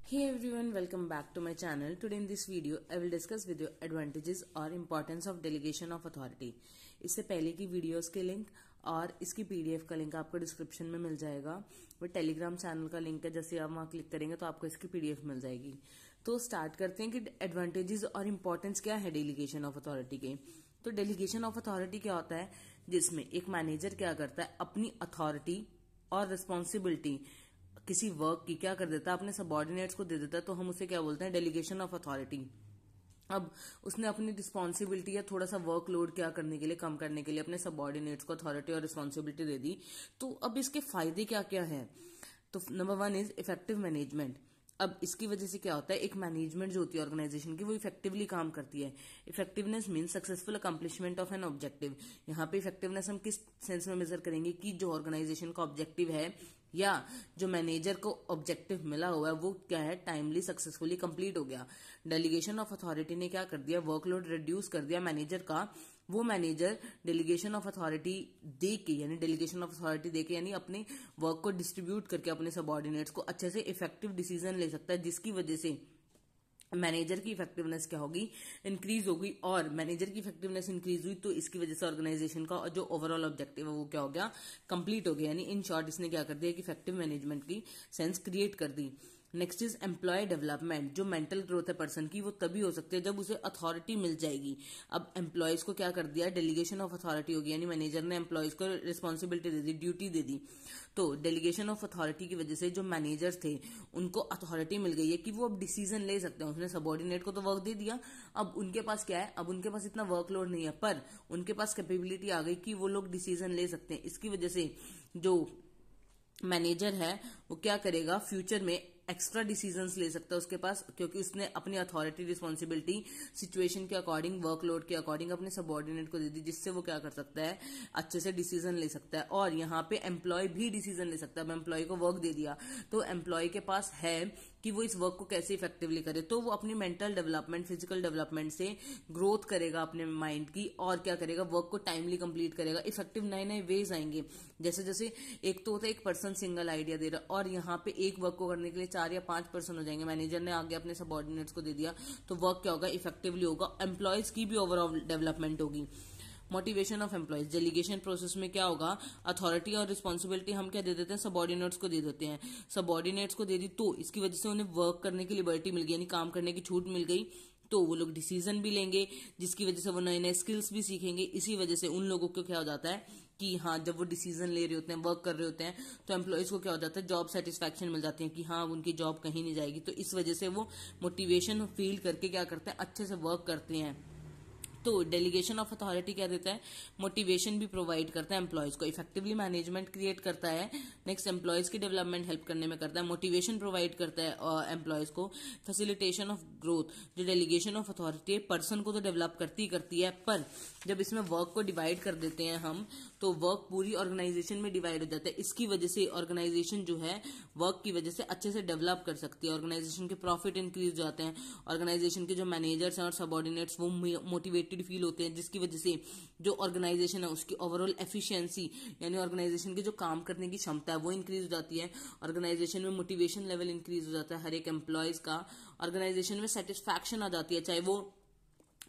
Hey everyone, welcome back to my channel. Today in this video, I will discuss with you advantages or importance of delegation of authority. इससे पहले की videos के link और इसकी PDF का link आपको description में मिल जाएगा। वो टेलीग्राम चैनल का लिंक है, जैसे आप वहां क्लिक करेंगे तो आपको इसकी पीडीएफ मिल जाएगी। तो स्टार्ट करते हैं कि एडवांटेजेस और इम्पोर्टेंस क्या है डेलीगेशन ऑफ अथॉरिटी के। तो डेलीगेशन ऑफ अथॉरिटी क्या होता है, जिसमें एक मैनेजर क्या करता है, अपनी अथॉरिटी और रिस्पॉन्सिबिलिटी किसी वर्क की क्या कर देता है, अपने सबऑर्डिनेट्स को दे देता है। तो हम उसे क्या बोलते हैं, डेलीगेशन ऑफ अथॉरिटी। अब उसने अपनी रिस्पॉन्सिबिलिटी या थोड़ा सा वर्कलोड क्या करने के लिए, कम करने के लिए अपने सबऑर्डिनेट्स को अथॉरिटी और रिस्पॉन्सिबिलिटी दे दी। तो अब इसके फायदे क्या क्या है। तो नंबर 1 इज इफेक्टिव मैनेजमेंट। अब इसकी वजह से क्या होता है, एक मैनेजमेंट जो होती है ऑर्गेनाइजेशन की, वो इफेक्टिवली काम करती है। Effectiveness mean successful accomplishment of an objective. यहाँ पे इफेक्टिवनेस हम किस सेंस में मेजर करेंगे कि जो ऑर्गेनाइजेशन का ऑब्जेक्टिव है या जो मैनेजर को ऑब्जेक्टिव मिला हुआ है वो क्या है, टाइमली सक्सेसफुली कंप्लीट हो गया। डेलीगेशन ऑफ अथॉरिटी ने क्या कर दिया, वर्कलोड रिड्यूस कर दिया मैनेजर का। वो मैनेजर डेलीगेशन ऑफ अथॉरिटी दे के यानी अपने वर्क को डिस्ट्रीब्यूट करके अपने सबऑर्डिनेट्स को अच्छे से इफेक्टिव डिसीजन ले सकता है, जिसकी वजह से मैनेजर की इफेक्टिवनेस क्या होगी, इंक्रीज होगी। और मैनेजर की इफेक्टिवनेस इंक्रीज हुई तो इसकी वजह से ऑर्गेनाइजेशन का जो ओवरऑल ऑब्जेक्टिव है वो क्या हो गया, कंप्लीट हो गया। यानी इन शॉर्ट इसने क्या कर दिया कि इफेक्टिव मैनेजमेंट की सेंस क्रिएट कर दी। Next is employ development. जो मेंटल ग्रोथ है पर्सन की, वो तभी हो सकती है जब उसे अथॉरिटी मिल जाएगी। अब एम्प्लॉयज को क्या कर दिया, डेलीगेशन ऑफ अथॉरिटी होगी, यानी मैनेजर ने एम्प्लॉयज को रिस्पॉन्सिबिलिटी दे दी, ड्यूटी दे दी। तो डेलीगेशन ऑफ अथॉरिटी की वजह से जो मैनेजर्स थे उनको अथॉरिटी मिल गई है कि वो अब डिसीजन ले सकते हैं। उसने सबऑर्डिनेट को तो वर्क दे दिया, अब उनके पास क्या है, अब उनके पास इतना वर्कलोड नहीं है, पर उनके पास कैपेबिलिटी आ गई कि वो लोग डिसीजन ले सकते हैं। इसकी वजह से जो मैनेजर है वो क्या करेगा, फ्यूचर में एक्स्ट्रा डिसीजंस ले सकता है उसके पास, क्योंकि उसने अपनी अथॉरिटी रिस्पॉन्सिबिलिटी सिचुएशन के अकॉर्डिंग, वर्कलोड के अकॉर्डिंग अपने सबऑर्डिनेट को दे दी, जिससे वो क्या कर सकता है, अच्छे से डिसीजन ले सकता है। और यहाँ पे एम्प्लॉय भी डिसीजन ले सकता है। एम्प्लॉय को वर्क दे दिया तो एम्प्लॉय के पास है कि वो इस वर्क को कैसे इफेक्टिवली करे। तो वो अपनी मेंटल डेवलपमेंट, फिजिकल डेवलपमेंट से ग्रोथ करेगा अपने माइंड की, और क्या करेगा, वर्क को टाइमली कंप्लीट करेगा। इफेक्टिव नए नए वेज आएंगे। जैसे जैसे एक तो होता है एक पर्सन सिंगल आइडिया दे रहा, और यहाँ पे एक वर्क को करने के लिए 4 या 5 पर्सन हो जाएंगे। मैनेजर ने आगे अपने सबऑर्डिनेट्स को दे दिया तो वर्क क्या होगा, इफेक्टिवली होगा। एम्प्लॉयज की भी ओवरऑल डेवलपमेंट होगी। Motivation of employees. Delegation process में क्या होगा, अथॉरिटी और रिस्पॉन्सिबिलिटी हम क्या दे देते हैं, सबऑर्डिनेट्स को दे देते हैं। सबऑर्डिनेट्स को दे दी तो इसकी वजह से उन्हें वर्क करने की लिबर्टी मिल गई, यानी काम करने की छूट मिल गई। तो वो लोग डिसीजन भी लेंगे, जिसकी वजह से वो नए नए स्किल्स भी सीखेंगे। इसी वजह से उन लोगों को क्या हो जाता है कि हाँ, जब वो डिसीजन ले रहे होते हैं, वर्क कर रहे होते हैं, तो एम्प्लॉयज को क्या हो जाता है, जॉब सेटिस्फैक्शन मिल जाती है कि हाँ, उनकी जॉब कहीं नहीं जाएगी। तो इस वजह से वो मोटिवेशन फील करके क्या करते हैं, अच्छे से वर्क करते हैं। तो डेलीगेशन ऑफ अथॉरिटी क्या देता है, मोटिवेशन भी प्रोवाइड करता है एम्प्लॉयज को, इफेक्टिवली मैनेजमेंट क्रिएट करता है। नेक्स्ट, एम्प्लॉयज की डेवलपमेंट हेल्प करने में करता है, मोटिवेशन प्रोवाइड करता है एम्प्लॉयज को। Facilitation of growth. जो डेलीगेशन ऑफ अथॉरिटी है, पर्सन को तो डेवलप करती है, पर जब इसमें वर्क को डिवाइड कर देते हैं हम, तो वर्क पूरी ऑर्गेनाइजेशन में डिवाइड हो जाता है। इसकी वजह से ऑर्गेनाइजेशन जो है वर्क की वजह से अच्छे से डेवलप कर सकती है। ऑर्गेनाइजेशन के प्रॉफिट इंक्रीज हो जाते हैं। ऑर्गेनाइजेशन के जो मैनेजर्स हैं और सबऑर्डिनेट्स वो मोटिवेटेड फील होते हैं, जिसकी वजह से जो ऑर्गेनाइजेशन है उसकी ओवरऑल एफिशिएंसी, यानी ऑर्गेनाइजेशन की जो काम करने की क्षमता है वो इंक्रीज हो जाती है। ऑर्गेनाइजेशन में मोटिवेशन लेवल इंक्रीज हो जाता है हर एक एम्प्लॉयज का। ऑर्गेनाइजेशन में सेटिस्फैक्शन आ जाती है, चाहे वो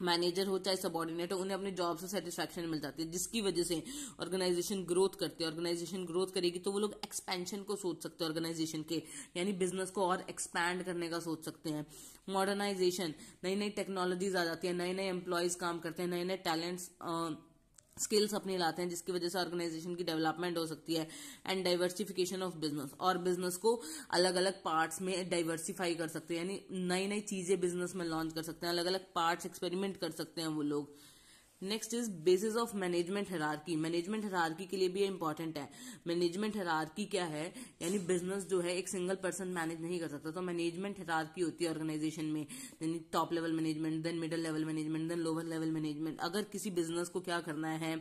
मैनेजर हो चाहे सबऑर्डिनेट हो, उन्हें अपनी जॉब से सेटिस्फैक्शन मिल जाती है, जिसकी वजह से ऑर्गेनाइजेशन ग्रोथ करती है। ऑर्गेनाइजेशन ग्रोथ करेगी तो वो लोग एक्सपेंशन को सोच सकते हैं ऑर्गेनाइजेशन के, यानी बिजनेस को और एक्सपैंड करने का सोच सकते हैं। मॉडर्नाइजेशन, नई नई टेक्नोलॉजीज आ जाती है, नए नए एम्प्लॉयज काम करते हैं, नए नए टैलेंट्स स्किल्स अपनी लाते हैं, जिसकी वजह से ऑर्गेनाइजेशन की डेवलपमेंट हो सकती है। एंड डाइवर्सिफिकेशन ऑफ बिजनेस, और बिजनेस को अलग अलग पार्ट्स में डाइवर्सिफाई कर सकते हैं, यानी नई नई चीजें बिजनेस में लॉन्च कर सकते हैं, अलग अलग पार्ट्स एक्सपेरिमेंट कर सकते हैं वो लोग। Next is basis of management hierarchy. Management hierarchy के लिए भी इंपॉर्टेंट है। मैनेजमेंट हायरार्की क्या है, यानी बिजनेस जो है एक सिंगल पर्सन मैनेज नहीं कर सकता, तो मैनेजमेंट हायरार्की होती है ऑर्गेनाइजेशन में, यानी top level management, then middle level management, then lower level management. अगर किसी बिजनेस को क्या करना है,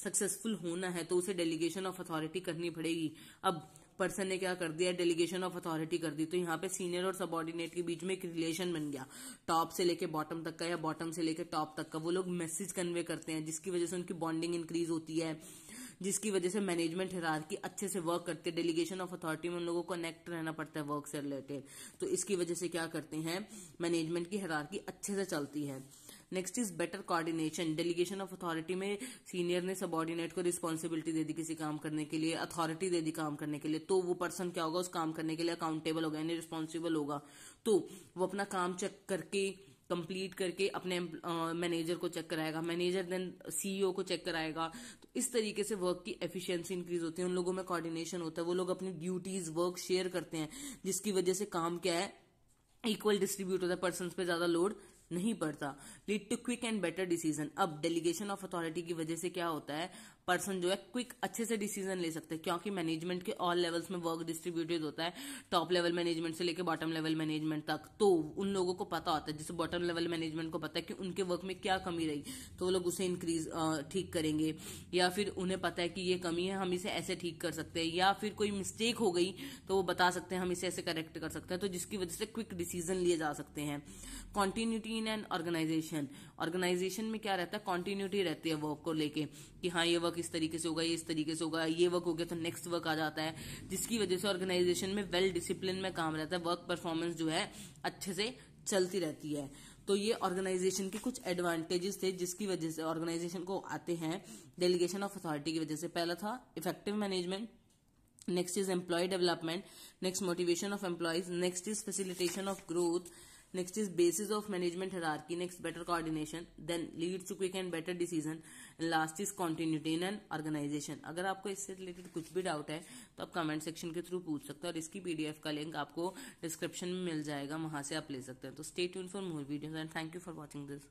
सक्सेसफुल होना है, तो उसे डेलीगेशन ऑफ अथॉरिटी करनी पड़ेगी। अब पर्सन ने क्या कर दिया, डेलीगेशन ऑफ अथॉरिटी कर दी, तो यहाँ पे सीनियर और सबऑर्डिनेट के बीच में एक रिलेशन बन गया, टॉप से लेके बॉटम तक का या बॉटम से लेके टॉप तक का। वो लोग मैसेज कन्वे करते हैं, जिसकी वजह से उनकी बॉन्डिंग इंक्रीज होती है। जिसकी वजह से मैनेजमेंट हायरार्की अच्छे से वर्क करती है। डेलीगेशन ऑफ अथॉरिटी में उन लोगों को कनेक्ट रहना पड़ता है वर्क से रिलेटेड, तो इसकी वजह से क्या करते हैं, मैनेजमेंट की हायरार्की अच्छे से चलती है। Next is better coordination. Delegation of authority में सीनियर ने सबऑर्डिनेट को रिस्पॉन्सिबिलिटी दे दी किसी काम करने के लिए, अथॉरिटी दे दी काम करने के लिए, तो वो पर्सन क्या होगा, उस काम करने के लिए अकाउंटेबल होगा यानी रिस्पॉन्सिबल होगा। तो वो अपना काम चेक करके कंप्लीट करके अपने मैनेजर को चेक कराएगा, मैनेजर देन सीईओ को चेक कराएगा। तो इस तरीके से वर्क की एफिशिएंसी इंक्रीज होती है, उन लोगों में कोऑर्डिनेशन होता है, वो लोग अपनी ड्यूटीज वर्क शेयर करते हैं, जिसकी वजह से काम क्या है, इक्वल डिस्ट्रीब्यूट होता है, पर्सन पे ज्यादा लोड नहीं पड़ता। Lead to quick and better decision. अब डेलीगेशन ऑफ अथॉरिटी की वजह से क्या होता है, पर्सन जो है क्विक अच्छे से डिसीजन ले सकते हैं, क्योंकि मैनेजमेंट के ऑल लेवल्स में वर्क डिस्ट्रीब्यूटेड होता है, टॉप लेवल मैनेजमेंट से लेकर बॉटम लेवल मैनेजमेंट तक। तो उन लोगों को पता होता है, जैसे बॉटम लेवल मैनेजमेंट को पता है कि उनके वर्क में क्या कमी रही, तो वो लोग उसे इंक्रीज ठीक करेंगे, या फिर उन्हें पता है कि ये कमी है हम इसे ऐसे ठीक कर सकते हैं, या फिर कोई मिस्टेक हो गई तो वो बता सकते हैं हम इसे ऐसे करेक्ट कर सकते हैं, तो जिसकी वजह से क्विक डिसीजन लिए जा सकते हैं। Continuity in an organization. Organization में क्या रहता है, कॉन्टिन्यूटी रहती है वर्क को लेके, कि हाँ ये वर्क इस तरीके से होगा, ये इस तरीके से होगा, ये वर्क हो गया तो नेक्स्ट वर्क आ जाता है, जिसकी वजह से ऑर्गेनाइजेशन में वेल डिसिप्लिन में काम रहता है, वर्क परफॉर्मेंस जो है अच्छे से चलती रहती है। तो ये ऑर्गेनाइजेशन के कुछ एडवांटेजेस थे जिसकी वजह से ऑर्गेनाइजेशन को आते हैं डेलीगेशन ऑफ अथॉरिटी की वजह से। पहला था effective management, next is employ development, next motivation of employees, next is facilitation of growth, next is basis of management hierarchy, next better coordination, then leads to quick and better decision, and last is continuity in an organization। अगर आपको इससे related कुछ भी doubt है तो आप comment section के through पूछ सकते हैं, और इसकी पीडीएफ का लिंक आपको डिस्क्रिप्शन में मिल जाएगा, वहां से आप ले सकते हैं। तो stay tuned for more videos and thank you for watching this.